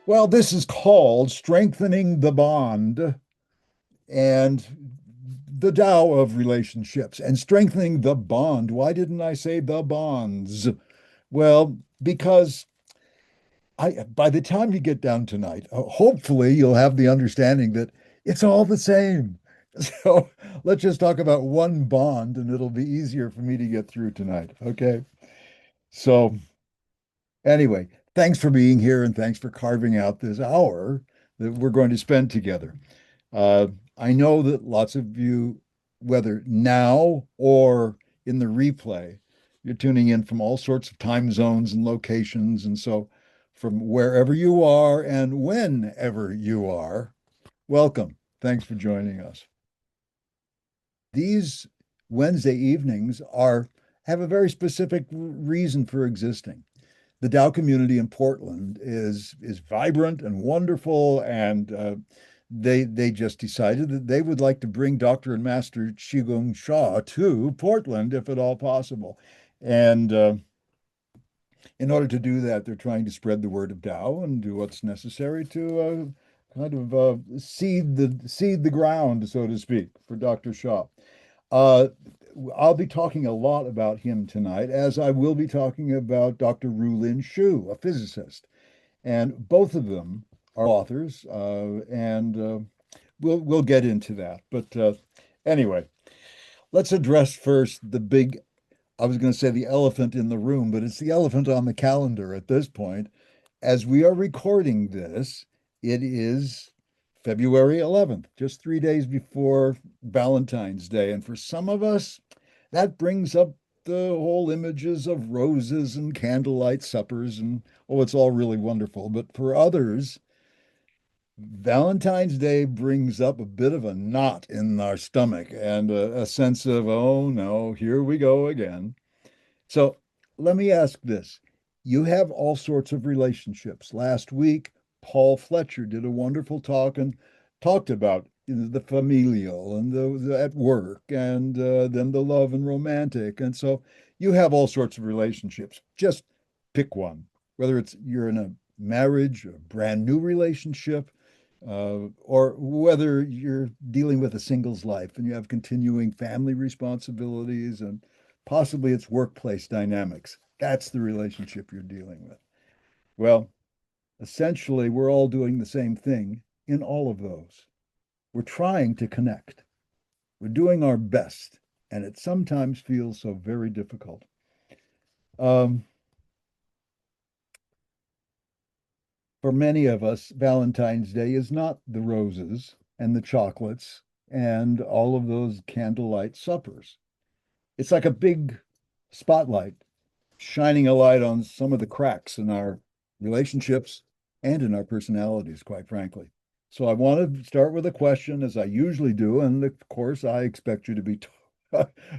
Well, this is called Strengthening the Bond and the Tao of Relationships and strengthening the bond. Why didn't I say the bonds? Well, because by the time you get down tonight, hopefully you'll have the understanding that it's all the same. So let's just talk about one bond and it'll be easier for me to get through tonight. Okay. So anyway, thanks for being here and thanks for carving out this hour that we're going to spend together. Uh, I know that lots of you, whether now or in the replay, you're tuning in from all sorts of time zones and locations. And so, from wherever you are and whenever you are, welcome. Thanks for joining us. These Wednesday evenings are have a very specific reason for existing. The Tao community in Portland is vibrant and wonderful, and they just decided that they would like to bring Dr. and Master Qigong Sha to Portland, if at all possible. And in order to do that, they're trying to spread the word of Tao and do what's necessary to kind of seed the ground, so to speak, for Dr. Sha. Uh, I'll be talking a lot about him tonight, as I will be talking about Dr. Rulin Xiu, a physicist. And both of them are authors, and we'll get into that. But anyway, let's address first the big, I was going to say the elephant in the room, but it's the elephant on the calendar at this point. As we are recording this, it is February 11th, just 3 days before Valentine's Day. And for some of us, that brings up the whole images of roses and candlelight suppers, and oh, it's all really wonderful. But for others, Valentine's Day brings up a bit of a knot in our stomach and a sense of, oh no, here we go again. So let me ask this. You have all sorts of relationships. Last week, Paul Fletcher did a wonderful talk and talked about the familial and the at work and then the love and romantic. And so you have all sorts of relationships. Just pick one, whether it's you're in a marriage, a brand new relationship, or whether you're dealing with a singles life and you have continuing family responsibilities and possibly it's workplace dynamics. That's the relationship you're dealing with. Well, essentially, we're all doing the same thing in all of those. We're trying to connect. We're doing our best, and it sometimes feels so very difficult. Um, for many of us, Valentine's Day is not the roses and the chocolates and all of those candlelight suppers. It's like a big spotlight shining a light on some of the cracks in our relationships and in our personalities, quite frankly. So I want to start with a question, as I usually do. And of course, I expect you to be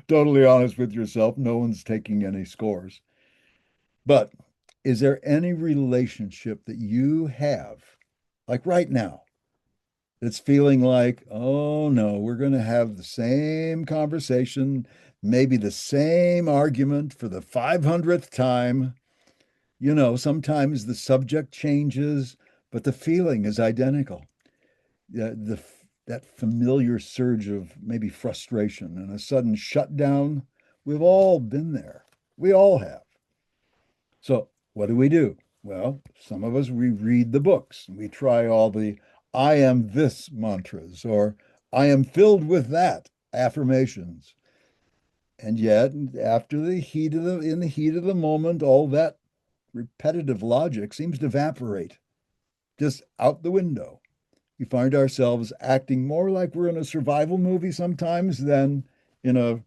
totally honest with yourself. No one's taking any scores. But is there any relationship that you have, like right now, that's feeling like, oh no, we're going to have the same conversation, maybe the same argument for the 500th time? Sometimes the subject changes, but the feeling is identical. That familiar surge of maybe frustration and a sudden shutdown, we've all been there. We all have. So, what do? Well, some of us, we read the books. We try all the I am this mantras or I am filled with that affirmations. And yet, after in the heat of the moment, all that repetitive logic seems to evaporate just out the window. We find ourselves acting more like we're in a survival movie sometimes than in a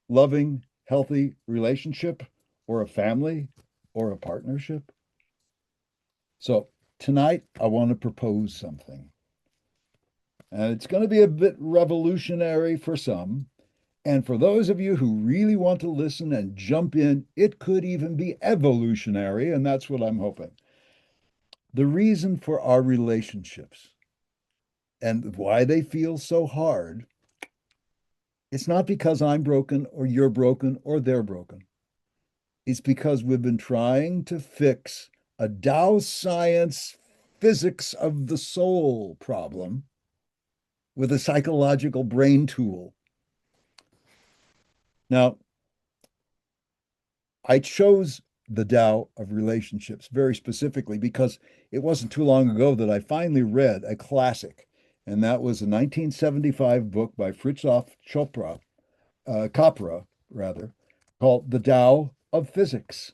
loving, healthy relationship or a family or a partnership. So tonight, I want to propose something. And it's going to be a bit revolutionary for some. And for those of you who really want to listen and jump in, it could even be evolutionary. And that's what I'm hoping. The reason for our relationships and why they feel so hard, it's not because I'm broken or you're broken or they're broken. It's because we've been trying to fix a Tao Science physics of the soul problem with a psychological brain tool. Now, I chose the Tao of Relationships very specifically because it wasn't too long ago that I finally read a classic, and that was a 1975 book by Fritjof Capra, rather, called The Tao of Physics.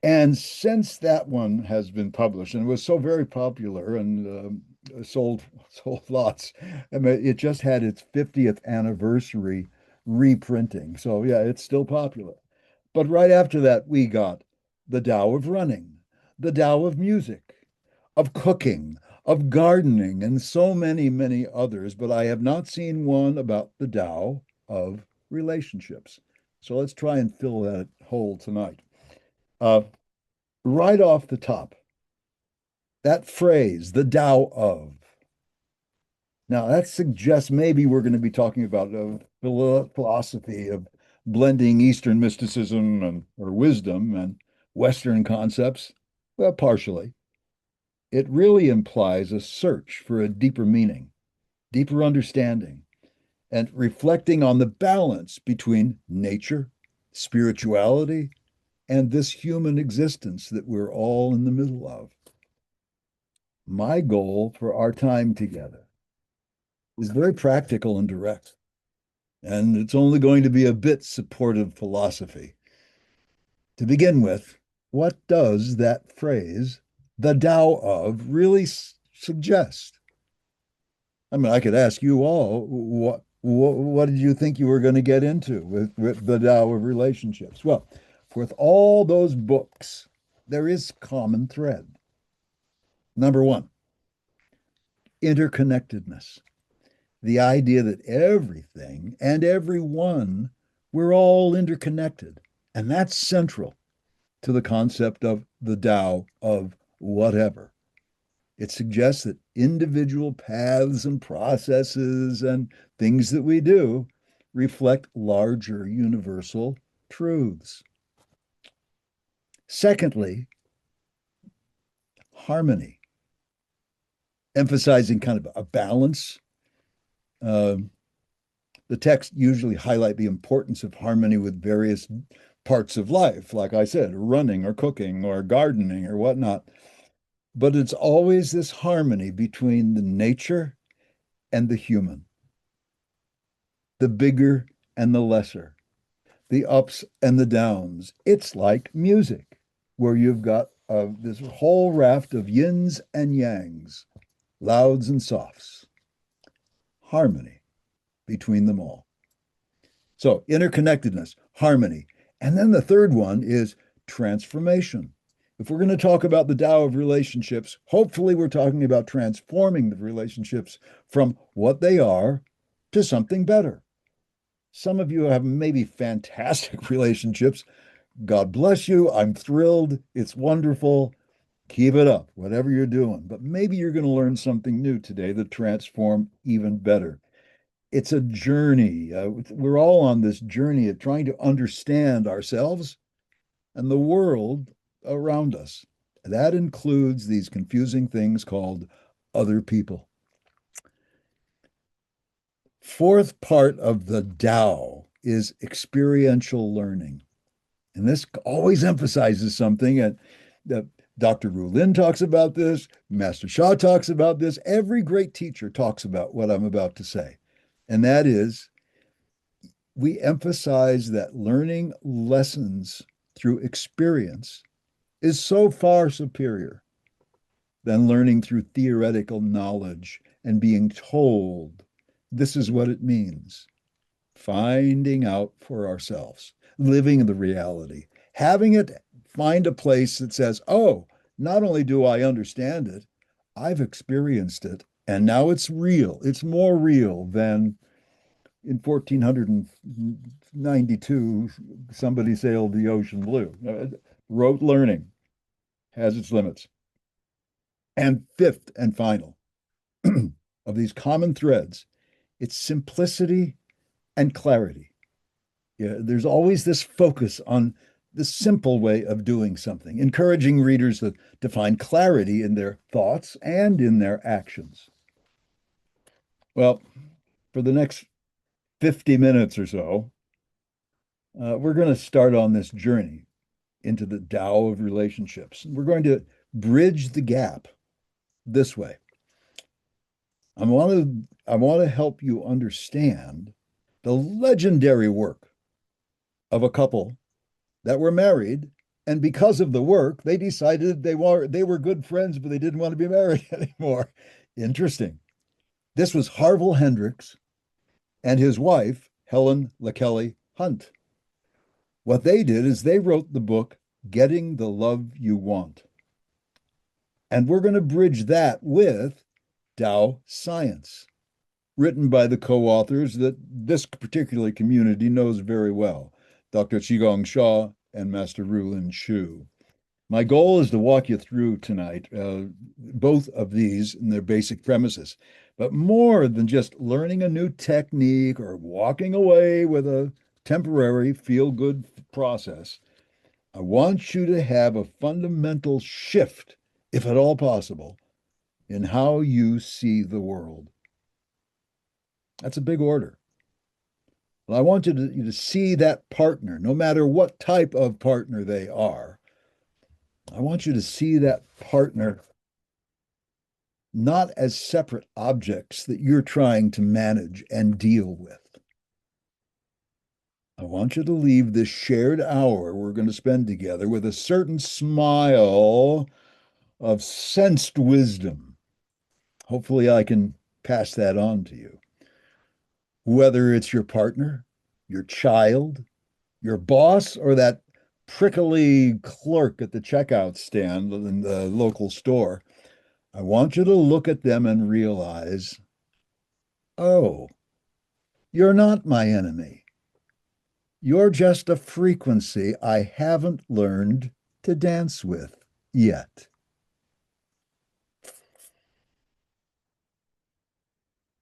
And since that one has been published and was so very popular and sold lots, I mean, it just had its 50th anniversary reprinting. So yeah, it's still popular. But right after that, we got the Tao of running, the Tao of music, of cooking, of gardening, and so many, many others. But I have not seen one about the Tao of relationships. So let's try and fill that hole tonight. Uh, right off the top, that phrase, the Tao of. Now, that suggests maybe we're going to be talking about a philosophy of blending Eastern mysticism or wisdom and Western concepts. Well, partially. It really implies a search for a deeper meaning, deeper understanding, and reflecting on the balance between nature, spirituality, and this human existence that we're all in the middle of. My goal for our time together is very practical and direct, and it's only going to be a bit supportive philosophy. To begin with, what does that phrase, the Tao of, really suggest? I mean, I could ask you all, what did you think you were going to get into with the Tao of relationships? Well, with all those books, there is common thread. Number one, interconnectedness. The idea that everything and everyone, we're all interconnected. And that's central to the concept of the Tao of whatever. It suggests that individual paths and processes and things that we do reflect larger universal truths. Secondly, harmony, emphasizing kind of a balance. The text usually highlight the importance of harmony with various parts of life, like I said, running or cooking or gardening or whatnot. But it's always this harmony between the nature and the human, the bigger and the lesser, the ups and the downs. It's like music, where you've got this whole raft of yins and yangs, louds and softs, harmony between them all. So, interconnectedness, harmony. And then the third one is transformation. If we're going to talk about the Tao of relationships, hopefully we're talking about transforming the relationships from what they are to something better. Some of you have maybe fantastic relationships. God bless you. I'm thrilled. It's wonderful. Keep it up, whatever you're doing. But maybe you're going to learn something new today that transform even better. It's a journey. We're all on this journey of trying to understand ourselves and the world around us. That includes these confusing things called other people. Fourth part of the Tao is experiential learning. And this always emphasizes something, and that Dr. Rulin talks about this, Master Sha talks about this, every great teacher talks about what I'm about to say. And that is, we emphasize that learning lessons through experience is so far superior than learning through theoretical knowledge and being told this is what it means. Finding out for ourselves, living the reality, having it find a place that says, oh, not only do I understand it, I've experienced it, and now it's real. It's more real than in 1492, somebody sailed the ocean blue. Rote learning has its limits. And fifth and final of these common threads, it's simplicity and clarity. Yeah, there's always this focus on the simple way of doing something, encouraging readers to find clarity in their thoughts and in their actions. Well, for the next 50 minutes or so, we're going to start on this journey into the Tao of relationships. We're going to bridge the gap this way. I want to help you understand the legendary work of a couple that were married, and because of the work, they decided they were good friends, but they didn't want to be married anymore. Interesting. This was Harville Hendrix and his wife, Helen LaKelly Hunt. What they did is they wrote the book, Getting the Love You Want. And we're going to bridge that with Tao Science, written by the co-authors that this particular community knows very well, Dr. Qigong Shaw and Master Rulin Xiu. My goal is to walk you through tonight both of these and their basic premises, but more than just learning a new technique or walking away with a temporary feel-good process. I want you to have a fundamental shift, if at all possible, in how you see the world. That's a big order. Well, I want you to see that partner, no matter what type of partner they are. I want you to see that partner not as separate objects that you're trying to manage and deal with. I want you to leave this shared hour we're going to spend together with a certain smile of sensed wisdom. Hopefully, I can pass that on to you. Whether it's your partner, your child, your boss, or that prickly clerk at the checkout stand in the local store, I want you to look at them and realize, oh, you're not my enemy. You're just a frequency I haven't learned to dance with yet.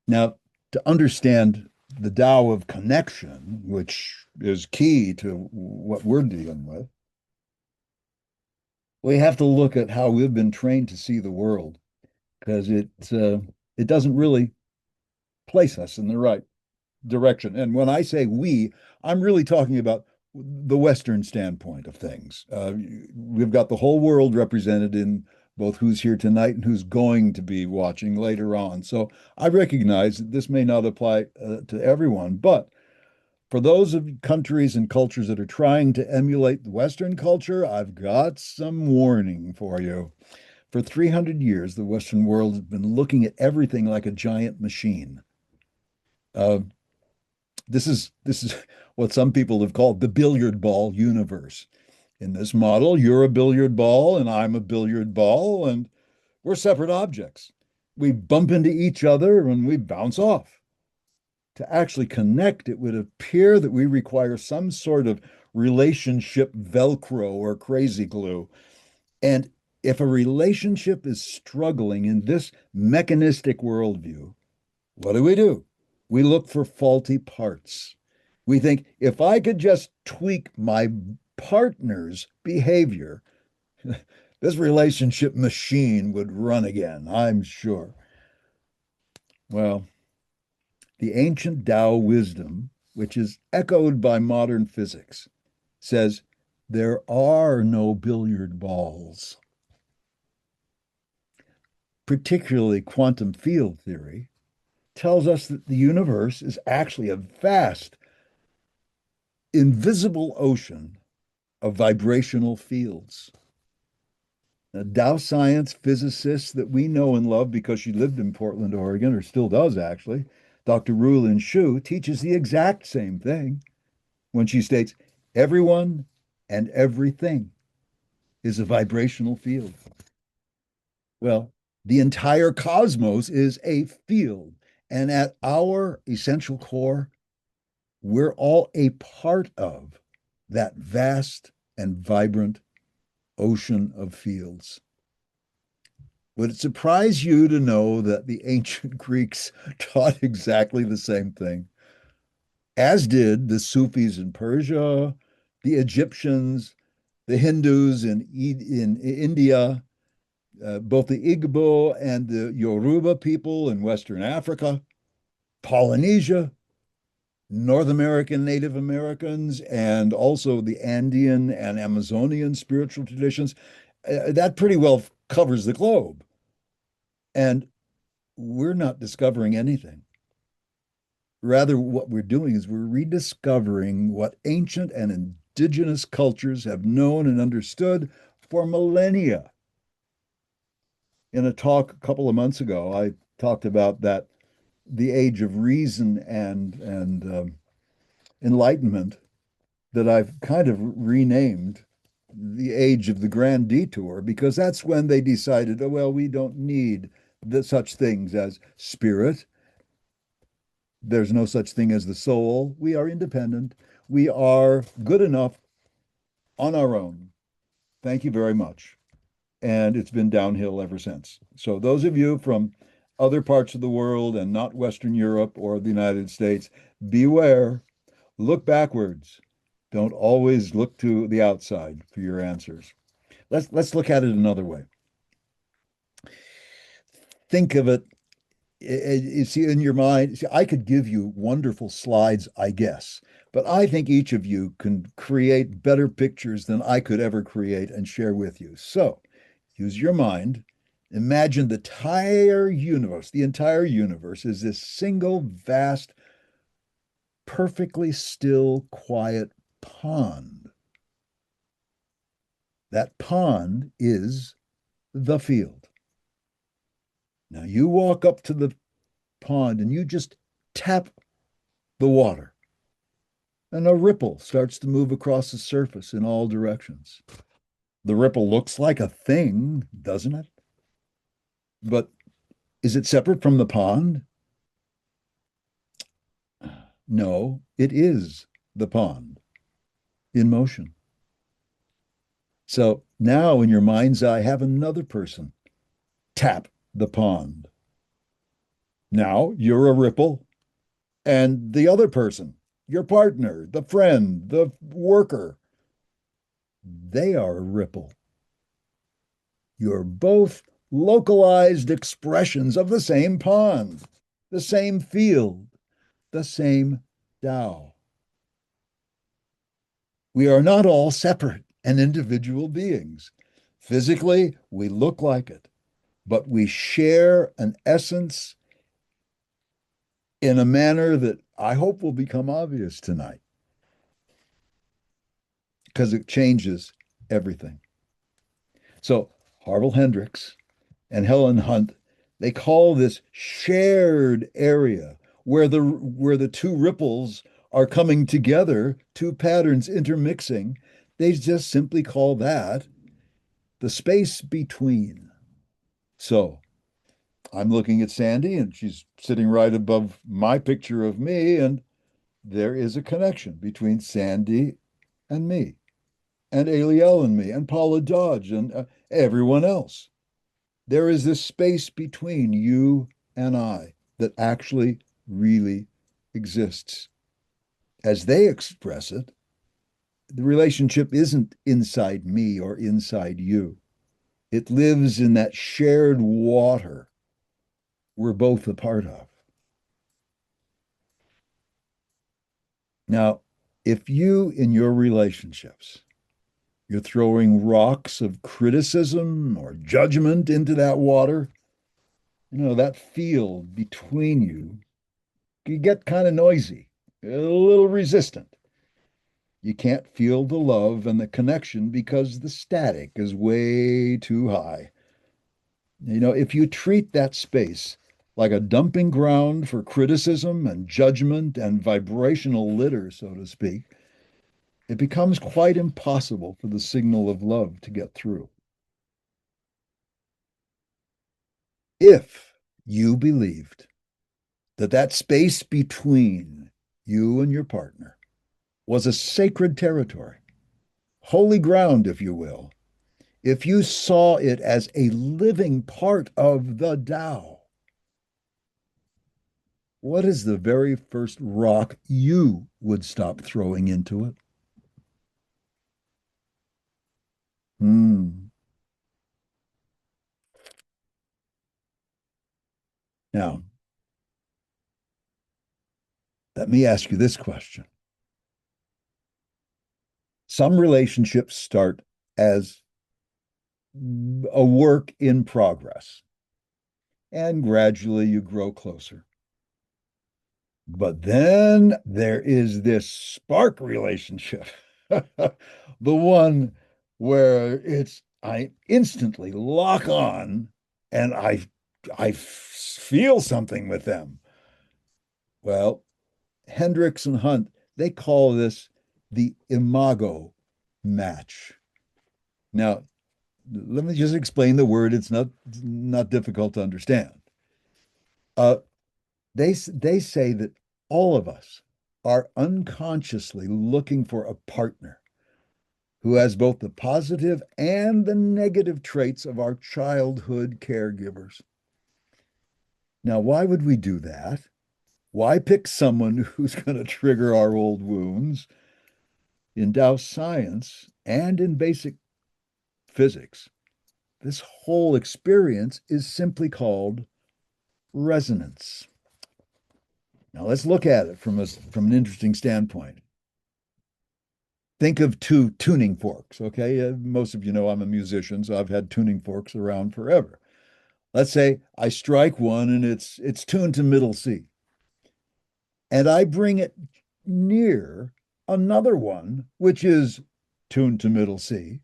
Now, to understand the Tao of connection, which is key to what we're dealing with, we have to look at how we've been trained to see the world, because it doesn't really place us in the right direction. And when I say we, I'm really talking about the Western standpoint of things. We've got the whole world represented in both who's here tonight and who's going to be watching later on. So I recognize that this may not apply to everyone, but for those of countries and cultures that are trying to emulate the Western culture, I've got some warning for you. For 300 years, the Western world has been looking at everything like a giant machine. Uh, this is what some people have called the billiard ball universe. In this model, you're a billiard ball and I'm a billiard ball, and we're separate objects. We bump into each other and we bounce off. To actually connect, it would appear that we require some sort of relationship Velcro or crazy glue. And if a relationship is struggling in this mechanistic worldview, what do? We look for faulty parts. We think if I could just tweak my partner's behavior, this relationship machine would run again, I'm sure. Well, the ancient Tao wisdom, which is echoed by modern physics, says there are no billiard balls. Particularly quantum field theory tells us that the universe is actually a vast, invisible ocean of vibrational fields. Now, Tao Science physicist that we know and love because she lived in Portland, Oregon, or still does actually, Dr. Rulin Xiu, teaches the exact same thing when she states everyone and everything is a vibrational field. Well, the entire cosmos is a field. And at our essential core, we're all a part of that vast and vibrant ocean of fields. Would it surprise you to know that the ancient Greeks taught exactly the same thing, as did the Sufis in Persia, the Egyptians, The Hindus in India, both the Igbo and the Yoruba people in Western Africa, Polynesia, North American Native Americans, and also the Andean and Amazonian spiritual traditions. That pretty well covers the globe. And we're not discovering anything. Rather, what we're doing is we're rediscovering what ancient and indigenous cultures have known and understood for millennia. In a talk a couple of months ago, I talked about that the age of reason and enlightenment that I've kind of renamed the age of the grand detour because that's when they decided, oh, well, we don't need such things as spirit. There's no such thing as the soul. We are independent. We are good enough on our own. Thank you very much. And it's been downhill ever since. So, those of you from other parts of the world and not Western Europe or the United States, beware, look backwards. Don't always look to the outside for your answers. Let's look at it another way. Think of it. You see in your mind. See, I could give you wonderful slides, I guess, but I think each of you can create better pictures than I could ever create and share with you. So use your mind. Imagine the entire universe. The entire universe is this single, vast, perfectly still, quiet pond. That pond is the field. Now you walk up to the pond and you just tap the water, and a ripple starts to move across the surface in all directions. The ripple looks like a thing, doesn't it? But is it separate from the pond? No, it is the pond in motion. So now in your mind's eye, have another person tap the pond. Now you're a ripple, and the other person, your partner, the friend, the worker, they are a ripple. You're both localized expressions of the same pond, the same field, the same Tao. We are not all separate and individual beings. Physically, we look like it, but we share an essence in a manner that I hope will become obvious tonight because it changes everything. So, Harville Hendrix and Helen Hunt, they call this shared area where the two ripples are coming together, two patterns intermixing. They just simply call that the space between. So I'm looking at Sandy, and she's sitting right above my picture of me, and there is a connection between Sandy and me, and Aliel and me, and Paula Dodge, and everyone else. There is this space between you and I that actually really exists. As they express it, the relationship isn't inside me or inside you. It lives in that shared water we're both a part of. Now, if you in your relationships, you're throwing rocks of criticism or judgment into that water, that field between you get kind of noisy, a little resistant. You can't feel the love and the connection because the static is way too high. If you treat that space like a dumping ground for criticism and judgment and vibrational litter, so to speak, it becomes quite impossible for the signal of love to get through. If you believed that space between you and your partner was a sacred territory, holy ground, if you will, if you saw it as a living part of the Tao, what is the very first rock you would stop throwing into it? Hmm. Now, let me ask you this question. Some relationships start as a work in progress, and gradually you grow closer. But then there is this spark relationship, the one where it's I instantly lock on and I feel something with them. Well, Hendrix and Hunt, they call this the imago match. Now, let me just explain the word. It's not difficult to understand. Uh, they say that all of us are unconsciously looking for a partner who has both the positive and the negative traits of our childhood caregivers. Now, why would we do that? Why pick someone who's going to trigger our old wounds? In Tao Science and in basic physics, this whole experience is simply called resonance. Now let's look at it from an interesting standpoint. Think of two tuning forks, okay? Most of you know I'm a musician, so I've had tuning forks around forever. Let's say I strike one and it's tuned to middle C, and I bring it near another one which is tuned to middle C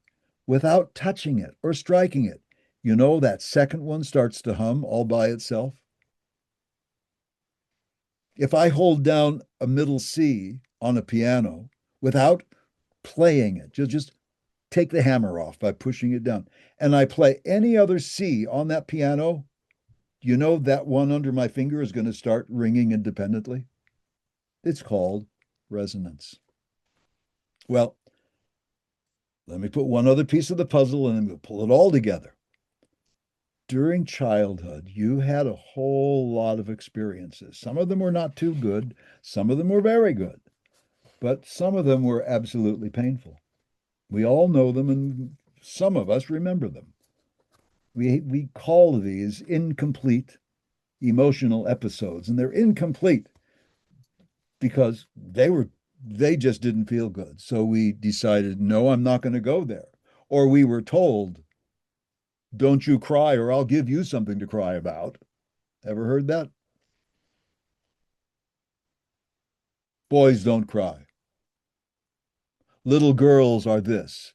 without touching it or striking it. You know that second one starts to hum all by itself. If I hold down a middle C on a piano without playing it, just take the hammer off by pushing it down, and I play any other C on that piano, you know that one under my finger is going to start ringing independently. It's called resonance. Well, let me put one other piece of the puzzle and then we'll pull it all together. During childhood, you had a whole lot of experiences. Some of them were not too good, some of them were very good, but some of them were absolutely painful. We all know them, and some of us remember them. We call these incomplete emotional episodes, and they're incomplete because they just didn't feel good. So we decided, no, I'm not going to go there. Or we were told, don't you cry or I'll give you something to cry about. Ever heard that? Boys don't cry. Little girls are this.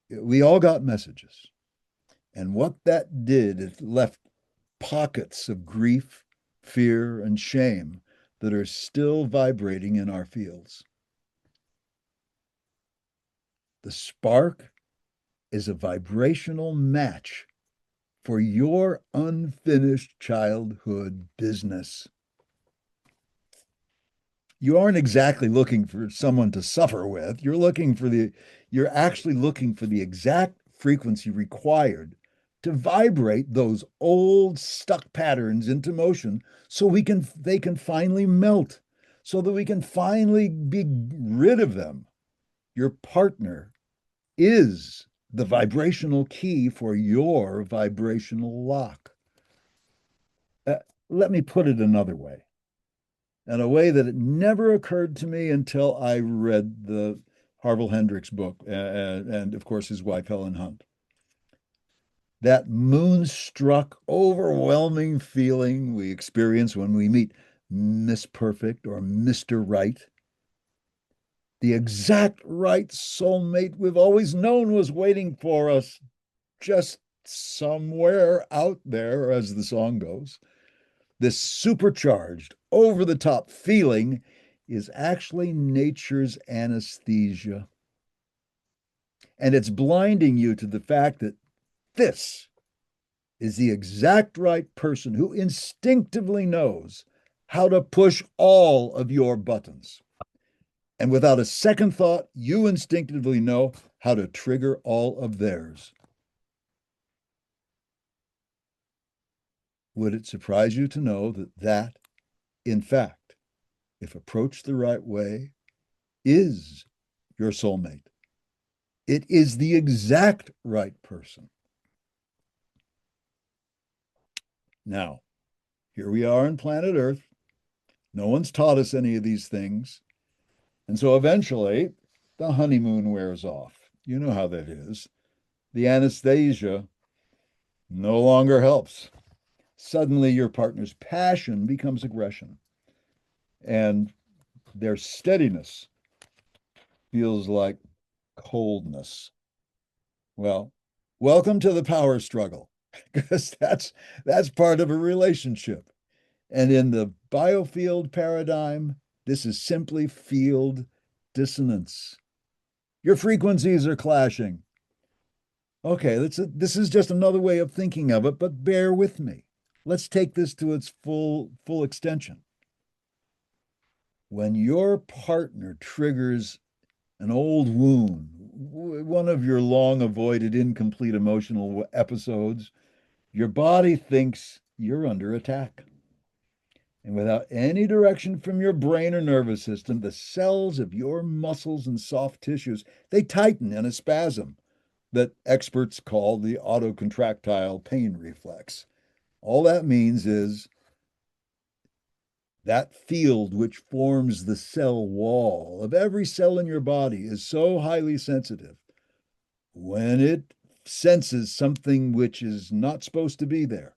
We all got messages. And what that did, it left pockets of grief, fear, and shame that are still vibrating in our fields. The spark is a vibrational match for your unfinished childhood business. You aren't exactly looking for someone to suffer with. You're actually looking for the exact frequency required to vibrate those old stuck patterns into motion so they can finally melt, so that we can finally be rid of them. Your partner is the vibrational key for your vibrational lock. Uh, Let me put it another way, in a way that it never occurred to me until I read the Harville Hendrix book and of course, his wife, Helen Hunt. That moonstruck, overwhelming feeling we experience when we meet Miss Perfect or Mr. Right, the exact right soulmate we've always known was waiting for us just somewhere out there, as the song goes. This supercharged, over the top feeling is actually nature's anesthesia. And it's blinding you to the fact that this is the exact right person who instinctively knows how to push all of your buttons. And without a second thought, you instinctively know how to trigger all of theirs. Would it surprise you to know that, in fact, if approached the right way, is your soulmate? It is the exact right person. Now, here we are on planet Earth. No one's taught us any of these things. And so eventually, the honeymoon wears off. You know how that is. The anesthesia no longer helps. Suddenly, your partner's passion becomes aggression, and their steadiness feels like coldness. Well, welcome to the power struggle, because that's part of a relationship. And in the biofield paradigm, this is simply field dissonance. Your frequencies are clashing. Okay, this is just another way of thinking of it, but bear with me. Let's take this to its full extension. When your partner triggers an old wound, one of your long avoided incomplete emotional episodes, your body thinks you're under attack. And without any direction from your brain or nervous system, the cells of your muscles and soft tissues, they tighten in a spasm that experts call the autocontractile pain reflex. All that means is that field which forms the cell wall of every cell in your body is so highly sensitive. When it senses something which is not supposed to be there,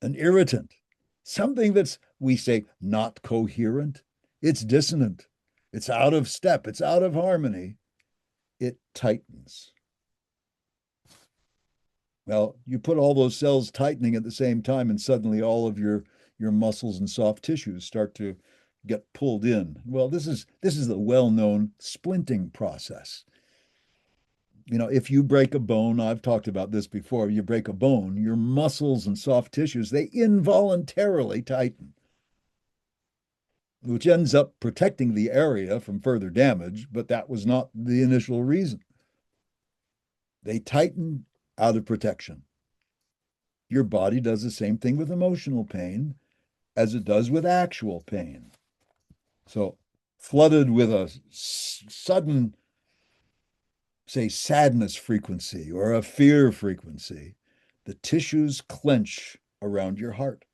an irritant, something that's, we say, not coherent, it's dissonant, it's out of step, it's out of harmony, it tightens. Well, you put all those cells tightening at the same time, and suddenly all of your muscles and soft tissues start to get pulled in. Well, this is the well-known splinting process. If you break a bone, I've talked about this before, you break a bone, your muscles and soft tissues, they involuntarily tighten, which ends up protecting the area from further damage, but that was not the initial reason. They tighten out of protection. Your body does the same thing with emotional pain as it does with actual pain. So, flooded with a sudden, say, sadness frequency or a fear frequency, the tissues clench around your heart,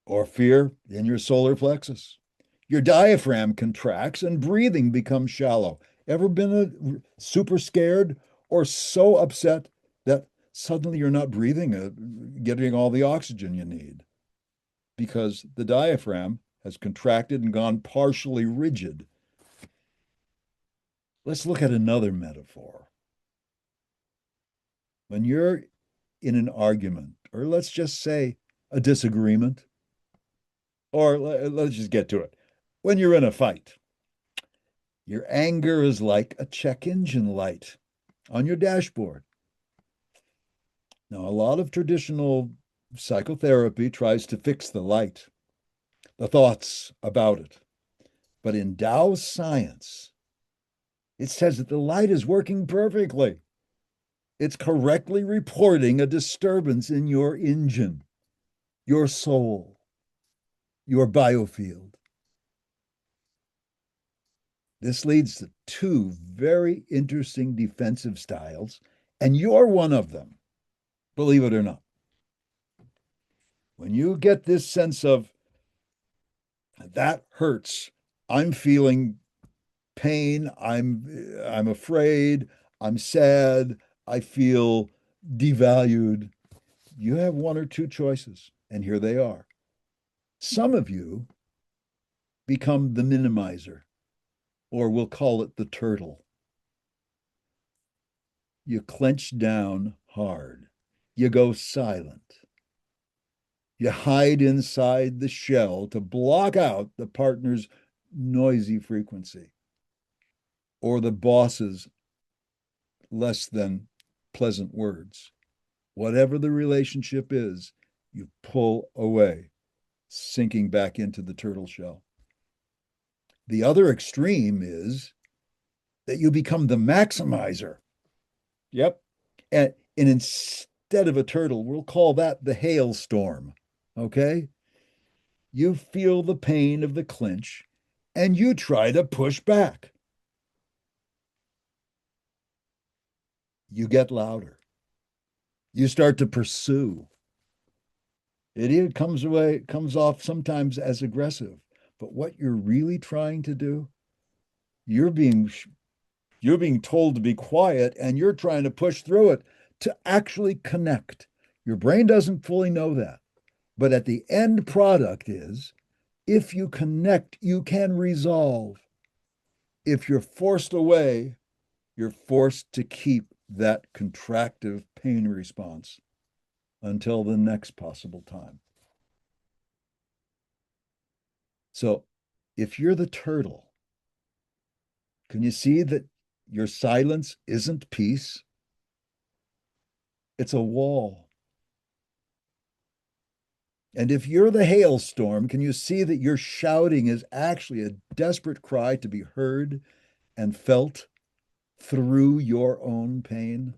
or fear in your solar plexus. Your diaphragm contracts and breathing becomes shallow. Ever been super scared or so upset that suddenly you're not breathing, getting all the oxygen you need? Because the diaphragm has contracted and gone partially rigid. Let's look at another metaphor. When you're in an argument, or let's just say a disagreement, or let's just get to it. When you're in a fight, your anger is like a check engine light on your dashboard. Now, a lot of traditional psychotherapy tries to fix the light, the thoughts about it. But in Tao Science, it says that the light is working perfectly. It's correctly reporting a disturbance in your engine, your soul, your biofield. This leads to two very interesting defensive styles, and you're one of them, believe it or not. When you get this sense of that hurts, I'm feeling pain, I'm afraid, I'm sad, I feel devalued, you have one or two choices, and here they are. Some of you become the minimizer, or we'll call it the turtle. You clench down hard. You go silent. You hide inside the shell to block out the partner's noisy frequency or the boss's less than pleasant words. Whatever the relationship is, you pull away, sinking back into the turtle shell. The other extreme is that you become the maximizer. Yep. And instead of a turtle, we'll call that the hailstorm. Okay. You feel the pain of the clinch and you try to push back. you get louder. You start to pursue. It either comes off sometimes as aggressive, but what you're really trying to do, you're being you're being told to be quiet and you're trying to push through it to actually connect. Your brain doesn't fully know that. But at the end product is if you connect, you can resolve. If you're forced away, you're forced to keep that contractive pain response until the next possible time. So if you're the turtle, can you see that your silence isn't peace? It's a wall. And if you're the hailstorm, can you see that your shouting is actually a desperate cry to be heard and felt through your own pain?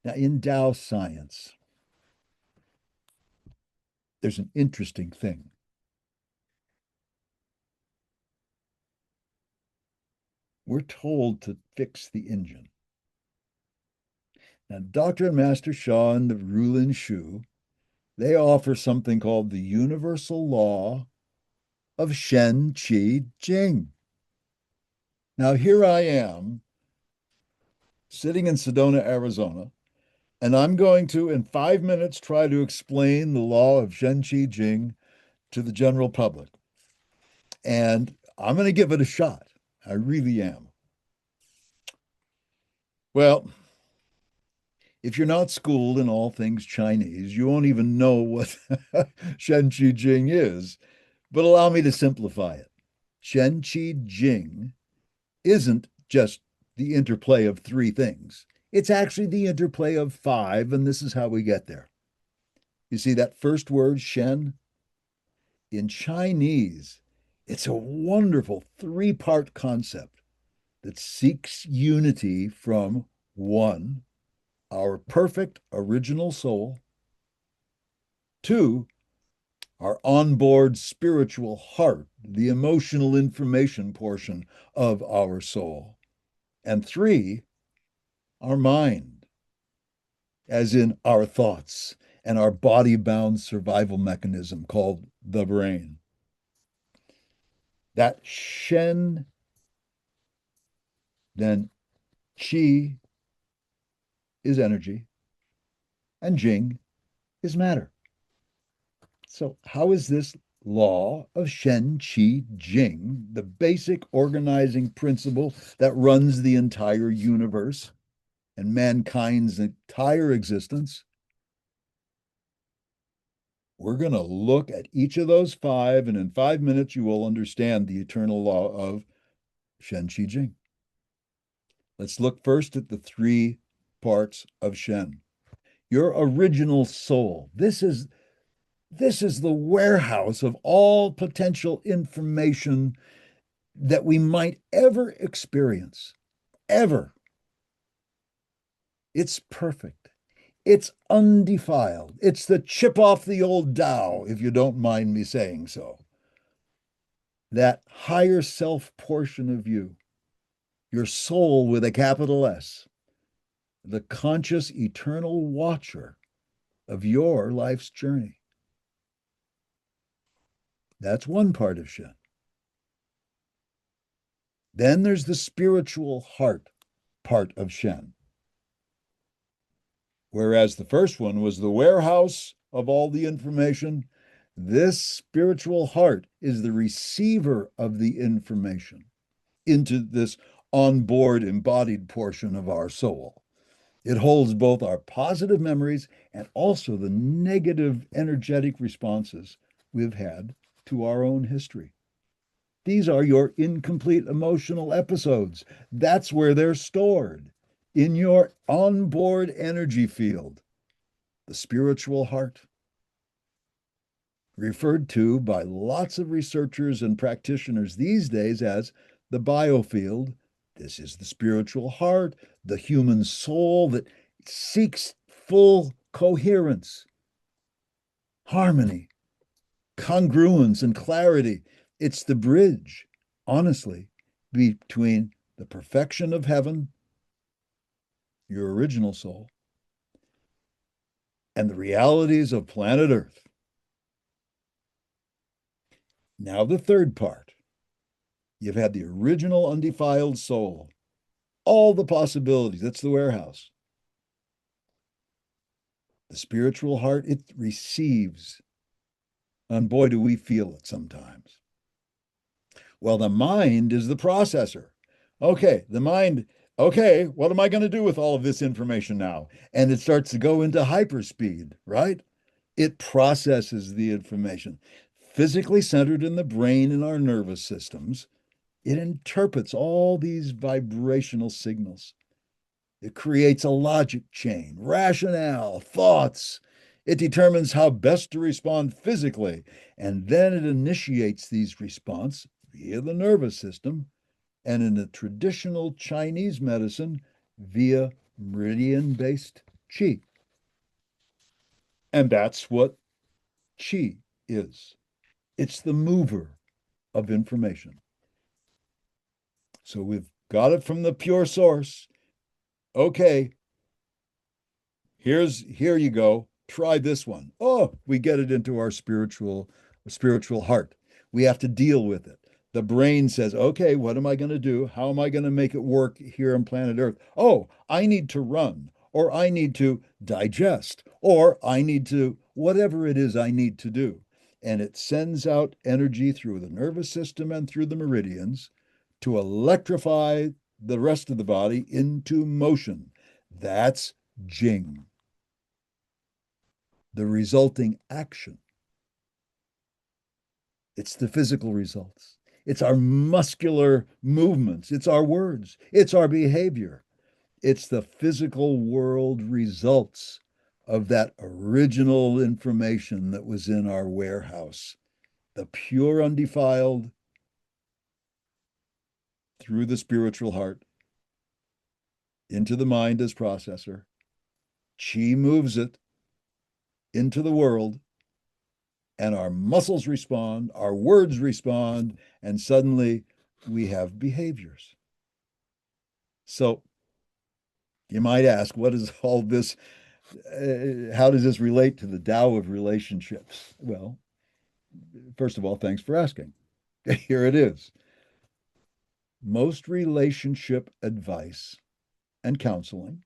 Now, in Tao Science, there's an interesting thing. We're told to fix the engine. Now, Dr. and Master Sha and the Rulin Xiu, they offer something called the universal law of Shen Qi Jing. Now, here I am sitting in Sedona, Arizona, and I'm going to, in 5 minutes, try to explain the law of Shen Qi Jing to the general public. And I'm going to give it a shot. I really am. Well, if you're not schooled in all things Chinese, you won't even know what Shen Qi Jing is. But allow me to simplify it. Shen Qi Jing isn't just the interplay of three things. It's actually the interplay of five, and this is how we get there. You see that first word, Shen? In Chinese, it's a wonderful three-part concept that seeks unity from one, our perfect original soul, two, our onboard spiritual heart, the emotional information portion of our soul, and three, our mind, as in our thoughts and our body-bound survival mechanism called the brain. That Shen, then Qi is energy, and Jing is matter. So, how is this law of Shen Qi Jing, the basic organizing principle that runs the entire universe and mankind's entire existence? We're going to look at each of those five, and in 5 minutes, you will understand the eternal law of Shen Qi Jing. Let's look first at the three parts of Shen. Your original soul. This is the warehouse of all potential information that we might ever experience, ever. It's perfect. It's undefiled. It's the chip off the old Tao, if you don't mind me saying so. That higher self portion of you, your soul with a capital S, the conscious eternal watcher of your life's journey. That's one part of Shen. Then there's the spiritual heart part of Shen. Whereas the first one was the warehouse of all the information, this spiritual heart is the receiver of the information into this onboard embodied portion of our soul. It holds both our positive memories and also the negative energetic responses we've had to our own history. These are your incomplete emotional episodes. That's where they're stored in your onboard energy field, the spiritual heart, referred to by lots of researchers and practitioners these days as the biofield. This is the spiritual heart, the human soul that seeks full coherence, harmony, congruence, and clarity. It's the bridge, honestly, between the perfection of heaven, your original soul, and the realities of planet Earth. Now, the third part. You've had the original undefiled soul, all the possibilities. That's the warehouse. The spiritual heart, it receives. And boy, do we feel it sometimes. Well, the mind is the processor. Okay, the mind, okay, what am I going to do with all of this information now? And it starts to go into hyperspeed, right? It processes the information. Physically centered in the brain and our nervous systems, it interprets all these vibrational signals. It creates a logic chain, rationale, thoughts. It determines how best to respond physically, and then it initiates these responses via the nervous system, and in the traditional Chinese medicine, via meridian-based qi. And that's what qi is. It's the mover of information. So we've got it from the pure source. Okay, here you go. Try this one. Oh, we get it into our spiritual heart. We have to deal with it. The brain says, okay, what am I going to do? How am I going to make it work here on planet Earth? Oh, I need to run, or I need to digest, or I need to, whatever it is I need to do. And it sends out energy through the nervous system and through the meridians to electrify the rest of the body into motion. That's Jing. The resulting action. It's the physical results. It's our muscular movements. It's our words. It's our behavior. It's the physical world results of that original information that was in our warehouse. The pure, undefiled, through the spiritual heart, into the mind as processor. Qi moves it into the world, and our muscles respond, our words respond, and suddenly we have behaviors. So you might ask, what is all this? How does this relate to the Tao of Relationships? Well, first of all, thanks for asking. Here it is. Most relationship advice and counseling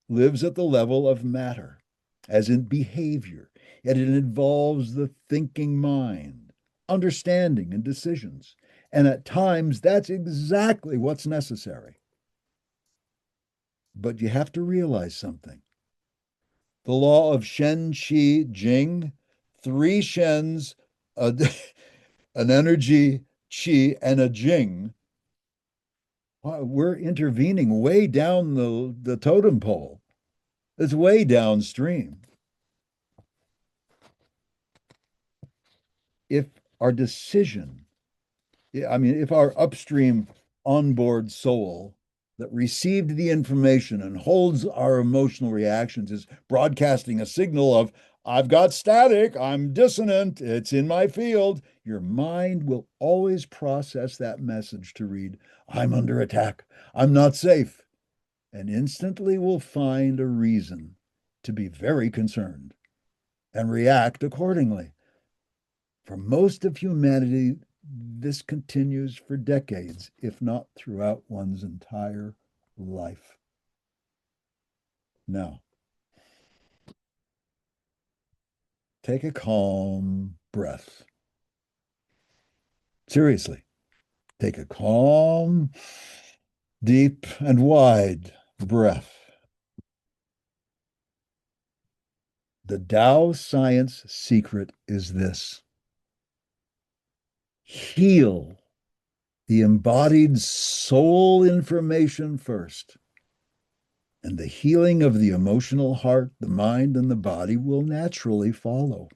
lives at the level of matter, as in behavior, and it involves the thinking mind, understanding, and decisions. And at times, that's exactly what's necessary. But you have to realize something. The law of Shen, Qi, Jing, three Shens, an energy, Qi, and a Jing. We're intervening way down the totem pole. It's way downstream. If our decision, if our upstream onboard soul that received the information and holds our emotional reactions is broadcasting a signal of, I've got static, I'm dissonant, it's in my field, your mind will always process that message to read, I'm under attack, I'm not safe, and instantly will find a reason to be very concerned and react accordingly. For most of humanity, this continues for decades, if not throughout one's entire life. Now, take a calm breath. Seriously, take a calm, deep, and wide breath. The Tao Science secret is this: heal the embodied soul information first, and the healing of the emotional heart, the mind, and the body will naturally follow.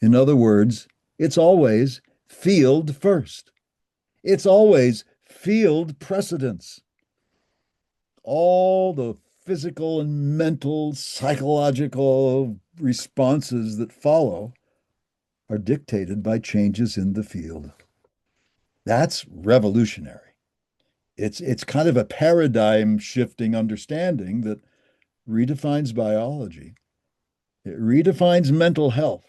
In other words, it's always field first. It's always field precedence. All the physical and mental, psychological responses that follow are dictated by changes in the field. That's revolutionary. It's kind of a paradigm shifting understanding that redefines biology. It redefines mental health.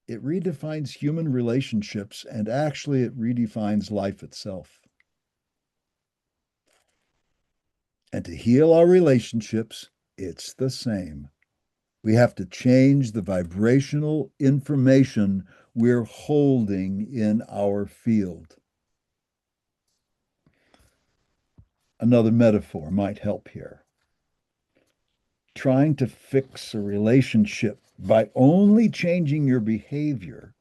It redefines human relationships, and actually it redefines life itself. And to heal our relationships, it's the same. We have to change the vibrational information we're holding in our field. Another metaphor might help here. Trying to fix a relationship by only changing your behavior,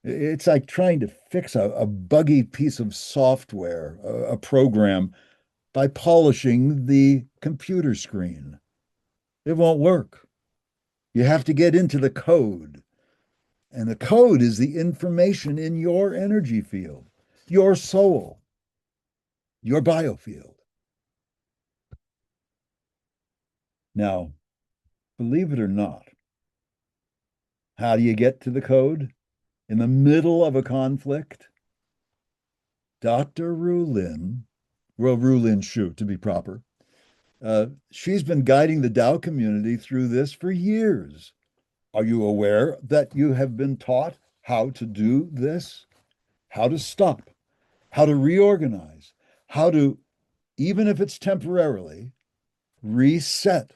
it's like trying to fix a buggy piece of software, a program, by polishing the computer screen. It won't work. You have to get into the code. And the code is the information in your energy field, your soul, your biofield. Now, believe it or not, how do you get to the code? In the middle of a conflict? Dr. Rulin Xiu to be proper, she's been guiding the Tao community through this for years. Are you aware that you have been taught how to do this? How to stop, how to reorganize, how to, even if it's temporarily, reset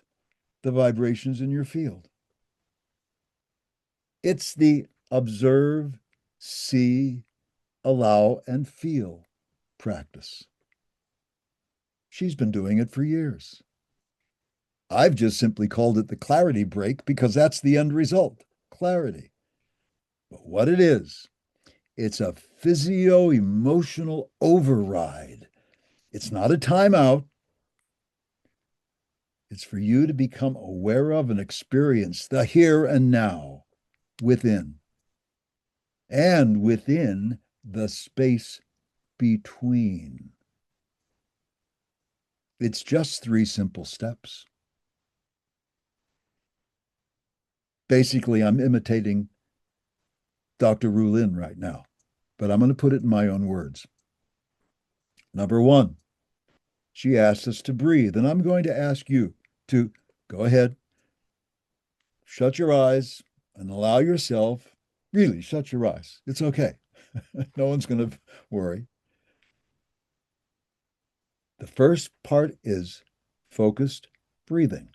the vibrations in your field. It's the observe, see, allow, and feel practice. She's been doing it for years. I've just simply called it the clarity break because that's the end result, clarity. But what it is, it's a physio emotional override. It's not a timeout. It's for you to become aware of and experience the here and now within, and within the space between. It's just 3 simple steps. Basically, I'm imitating Dr. Rulin right now, but I'm going to put it in my own words. Number 1, she asked us to breathe, and I'm going to ask you to go ahead, shut your eyes, and allow yourself, really shut your eyes. It's okay. No one's going to worry. The first part is focused breathing.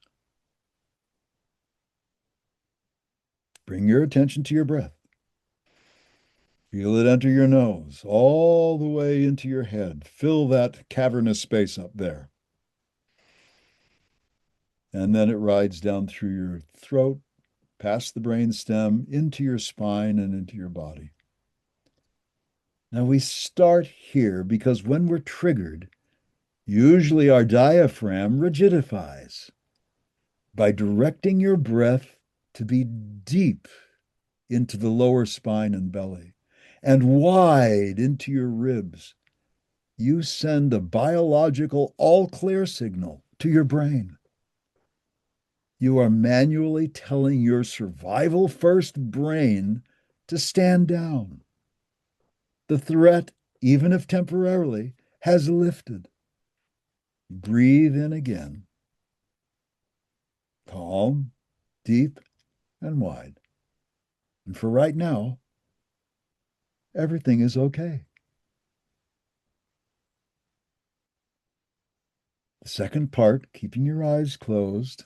Bring your attention to your breath. Feel it enter your nose, all the way into your head. Fill that cavernous space up there. And then it rides down through your throat, past the brain stem, into your spine, and into your body. Now we start here because when we're triggered, usually our diaphragm rigidifies. By directing your breath to be deep into the lower spine and belly and wide into your ribs, you send a biological all clear signal to your brain. You are manually telling your survival first brain to stand down. The threat, even if temporarily, has lifted. Breathe in again. Calm, deep, and wide. And for right now, everything is okay. The second part, keeping your eyes closed,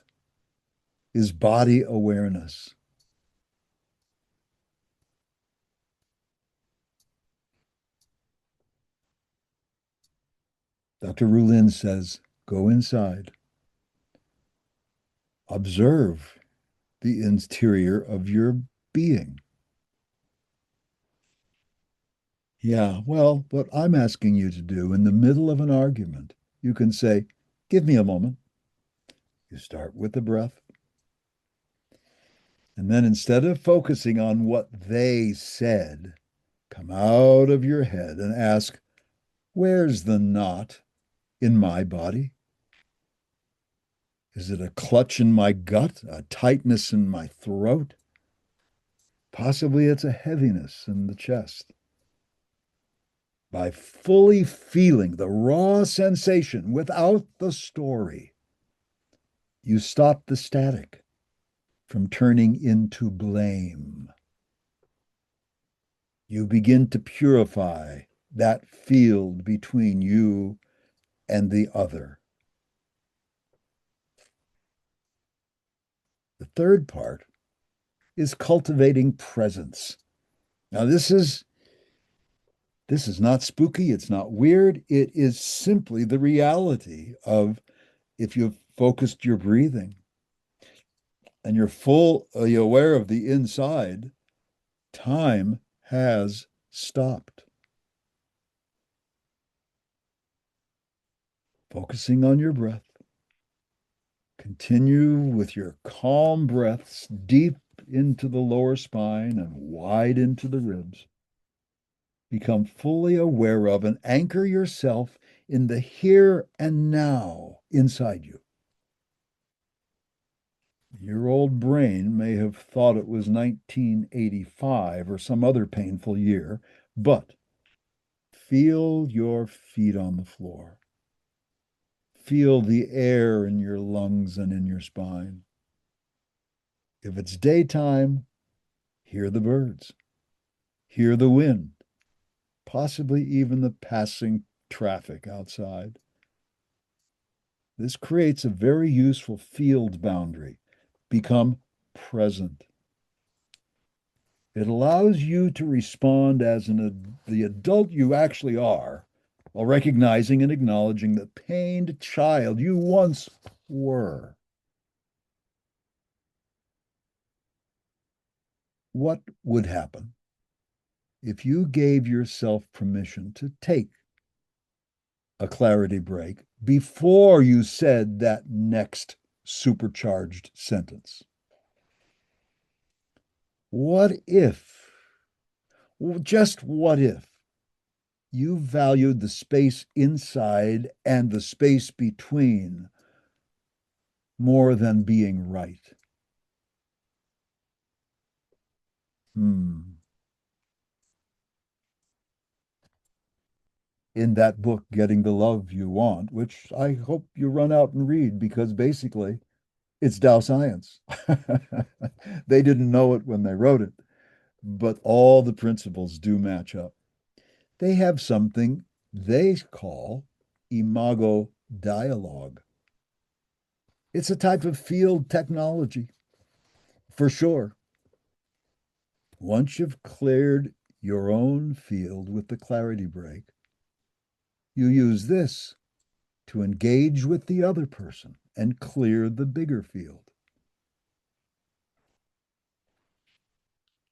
is body awareness. Dr. Rulin says, go inside. Observe the interior of your being. Yeah, well, what I'm asking you to do in the middle of an argument, you can say, give me a moment. You start with the breath. And then instead of focusing on what they said, come out of your head and ask, where's the knot in my body? Is it a clutch in my gut, a tightness in my throat? Possibly it's a heaviness in the chest. By fully feeling the raw sensation without the story, you stop the static from turning into blame. You begin to purify that field between you and the other. The third part is cultivating presence. Now, this is not spooky, it's not weird. It is simply the reality of if you've focused your breathing and you're fully aware of the inside, time has stopped. Focusing on your breath. Continue with your calm breaths deep into the lower spine and wide into the ribs. Become fully aware of and anchor yourself in the here and now inside you. Your old brain may have thought it was 1985 or some other painful year, but feel your feet on the floor. Feel the air in your lungs and in your spine. If it's daytime, hear the birds, hear the wind, possibly even the passing traffic outside. This creates a very useful field boundary. Become present. It allows you to respond as the adult you actually are, while recognizing and acknowledging the pained child you once were. What would happen if you gave yourself permission to take a clarity break before you said that next supercharged sentence? What if, just what if, you valued the space inside and the space between more than being right? In that book, Getting the Love You Want, which I hope you run out and read because basically it's Tao Science. They didn't know it when they wrote it, but all the principles do match up. They have something they call imago dialogue. It's a type of field technology, for sure. Once you've cleared your own field with the clarity break, you use this to engage with the other person and clear the bigger field.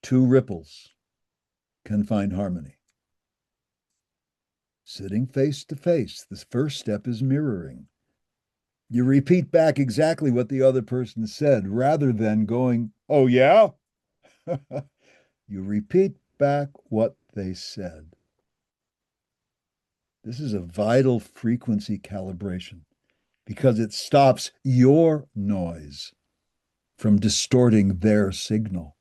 Two ripples can find harmony. Sitting face to face, the first step is mirroring. You repeat back exactly what the other person said rather than going, "Oh, yeah?" You repeat back what they said. This is a vital frequency calibration because it stops your noise from distorting their signal.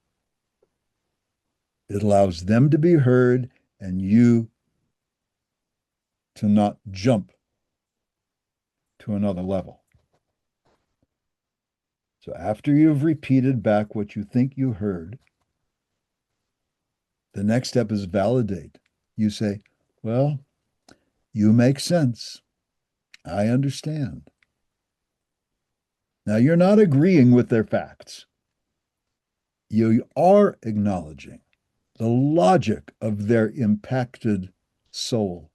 It allows them to be heard and you to not jump to another level. So after you've repeated back what you think you heard, the next step is validate. You say, "Well, you make sense. I understand." Now, you're not agreeing with their facts. You are acknowledging the logic of their impacted soul.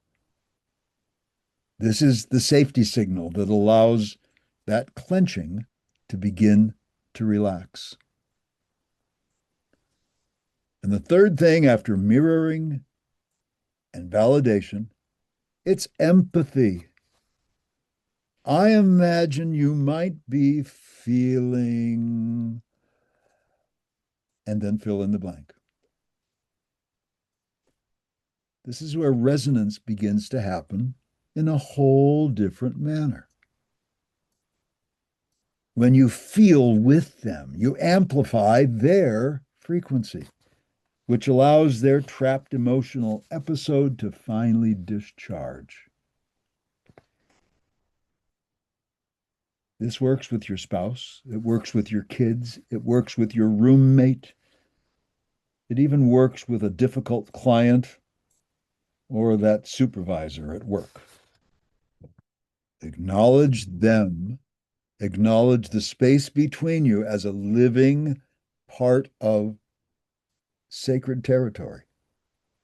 This is the safety signal that allows that clenching to begin to relax. And the third thing after mirroring and validation, it's empathy. I imagine you might be feeling, and then fill in the blank. This is where resonance begins to happen in a whole different manner. When you feel with them, you amplify their frequency. which allows their trapped emotional episode to finally discharge. This works with your spouse, it works with your kids, it works with your roommate, it even works with a difficult client or that supervisor at work. Acknowledge them, acknowledge the space between you as a living part of sacred territory,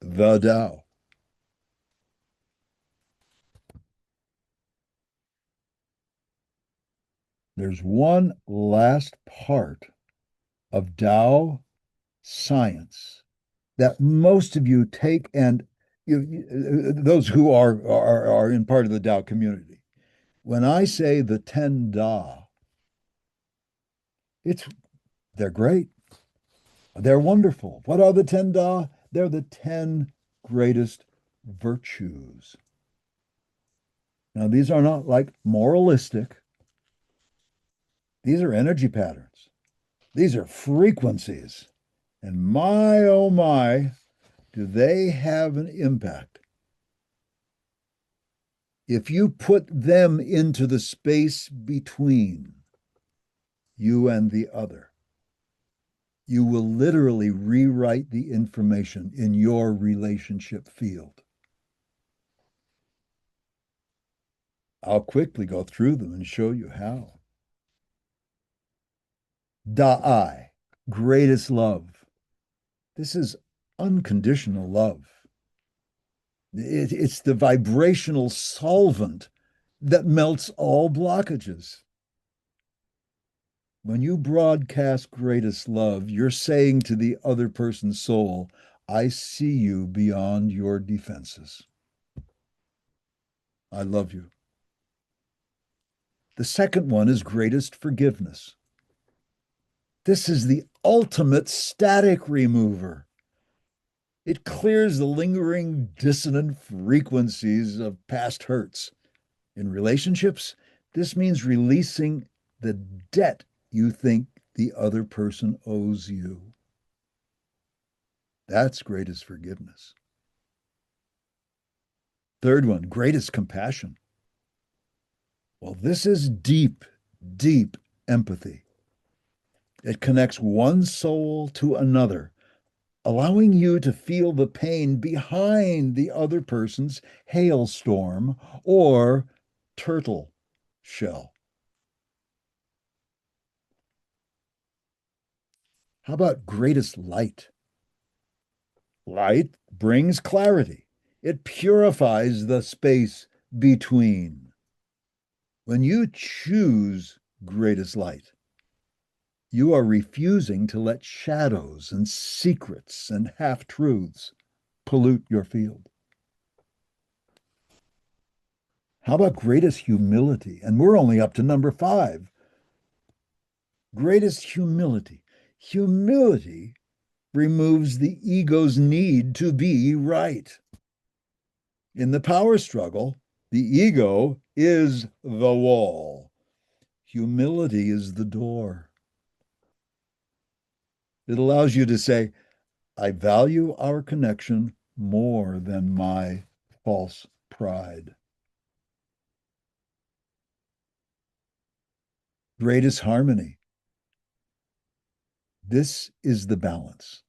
the Tao. There's one last part of Tao science that most of you take and those who are in part of the Tao community. When I say the 10 Da, it's they're great. They're wonderful. What are the 10 Da? They're the 10 greatest virtues. Now, these are not like moralistic. These are energy patterns. These are frequencies. And my, oh my, do they have an impact? If you put them into the space between you and the other, you will literally rewrite the information in your relationship field. I'll quickly go through them and show you how. Da'ai, greatest love. This is unconditional love. It's the vibrational solvent that melts all blockages. When you broadcast greatest love, you're saying to the other person's soul, I see you beyond your defenses. I love you. The second one is greatest forgiveness. This is the ultimate static remover. It clears the lingering dissonant frequencies of past hurts. In relationships, this means releasing the debt you think the other person owes you. That's greatest forgiveness. Third one, greatest compassion. Well, this is deep, deep empathy. It connects one soul to another, allowing you to feel the pain behind the other person's hailstorm or turtle shell. How about greatest light? Light brings clarity. It purifies the space between. When you choose greatest light, you are refusing to let shadows and secrets and half truths pollute your field. How about greatest humility? And we're only up to number 5. Greatest humility. Humility removes the ego's need to be right. In the power struggle, the ego is the wall. Humility is the door. It allows you to say, I value our connection more than my false pride. Greatest harmony. This is the balance.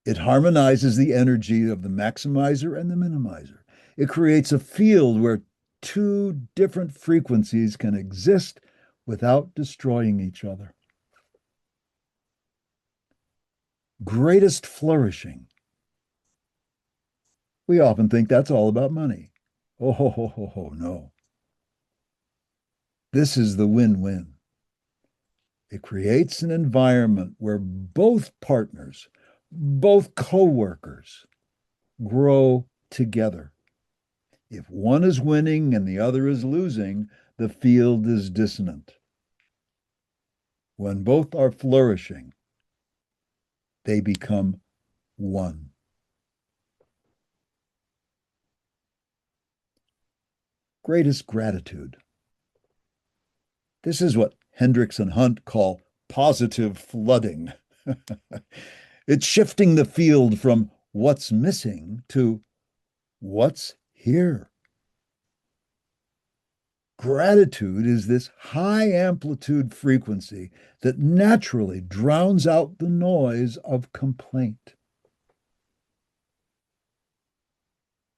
It harmonizes the energy of the maximizer and the minimizer. It creates a field where two different frequencies can exist without destroying each other. Greatest flourishing. We often think that's all about money. Oh, no. This is the win-win. It creates an environment where both partners, both co-workers, grow together. If one is winning and the other is losing, the field is dissonant. When both are flourishing, they become one. Greatest gratitude. This is what Hendrix and Hunt call positive flooding. It's shifting the field from what's missing to what's here. Gratitude is this high amplitude frequency that naturally drowns out the noise of complaint.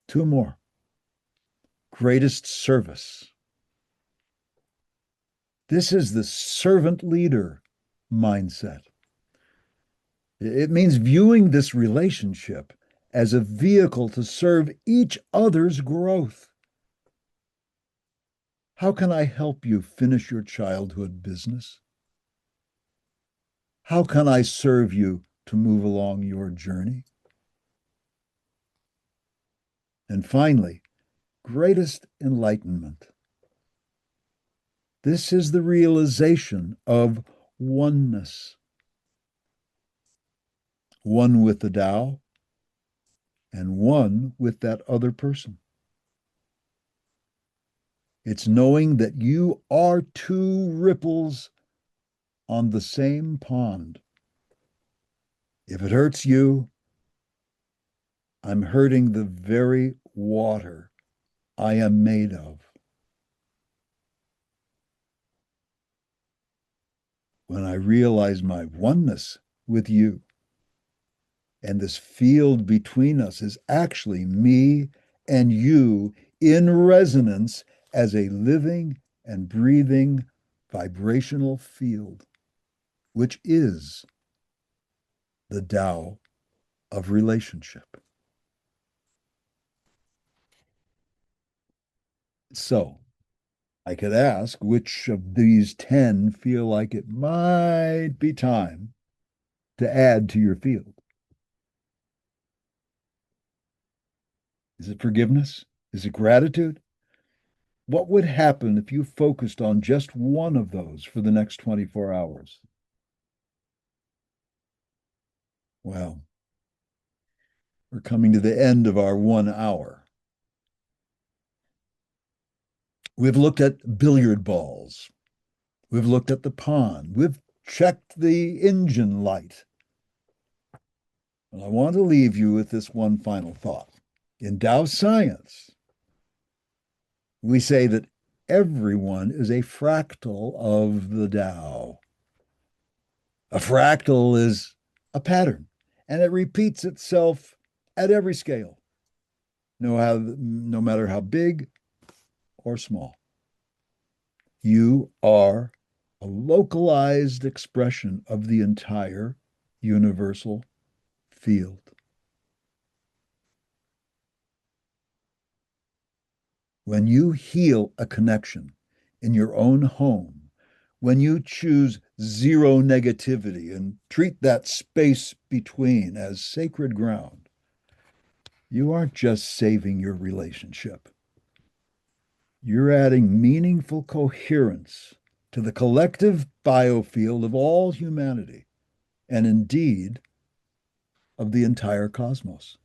Two more. Greatest service. This is the servant leader mindset. It means viewing this relationship as a vehicle to serve each other's growth. How can I help you finish your childhood business? How can I serve you to move along your journey? And finally, greatest enlightenment. This is the realization of oneness, one with the Tao and one with that other person. It's knowing that you are two ripples on the same pond. If it hurts you, I'm hurting the very water I am made of. When I realize my oneness with you, and this field between us is actually me and you in resonance as a living and breathing vibrational field, which is the Tao of relationship. So I could ask which of these 10 feel like it might be time to add to your field. Is it forgiveness? Is it gratitude? What would happen if you focused on just one of those for the next 24 hours? Well, we're coming to the end of our 1 hour. We've looked at billiard balls. We've looked at the pond. We've checked the engine light. And I want to leave you with this one final thought. In Tao Science, we say that everyone is a fractal of the Tao. A fractal is a pattern, and it repeats itself at every scale, no matter how big or small. You are a localized expression of the entire universal field. When you heal a connection in your own home, when you choose zero negativity and treat that space between as sacred ground, you aren't just saving your relationship. You're adding meaningful coherence to the collective biofield of all humanity, and indeed of the entire cosmos.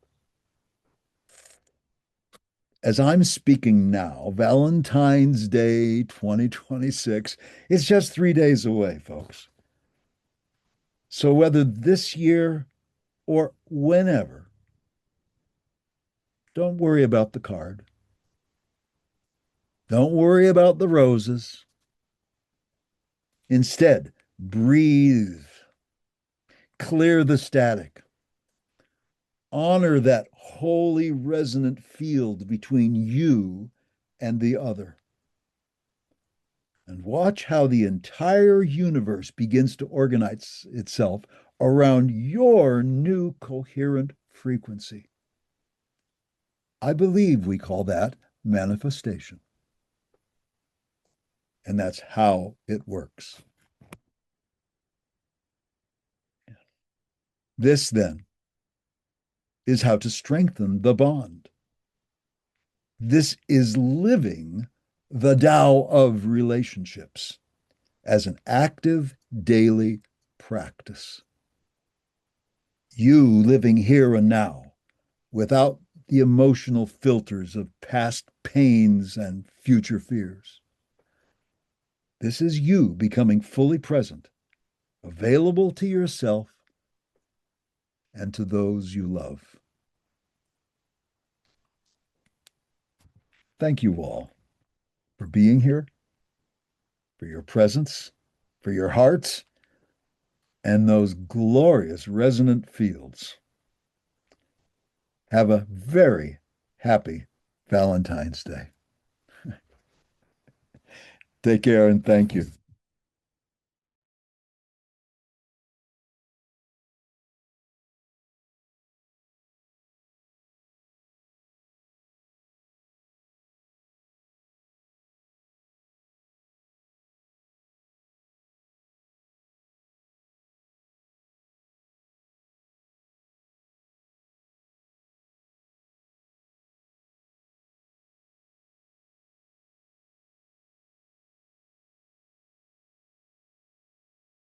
As I'm speaking now, Valentine's Day 2026 is just 3 days away, folks. So whether this year or whenever, don't worry about the card. Don't worry about the roses. Instead, breathe, clear the static, honor that holy resonant field between you and the other. And watch how the entire universe begins to organize itself around your new coherent frequency. I believe we call that manifestation. And that's how it works. This, then, is how to strengthen the bond. This is living the Tao of relationships as an active daily practice. You living here and now without the emotional filters of past pains and future fears. This is you becoming fully present, available to yourself, and to those you love. Thank you all for being here, for your presence, for your hearts, and those glorious resonant fields. Have a very happy Valentine's Day. Take care and thank you.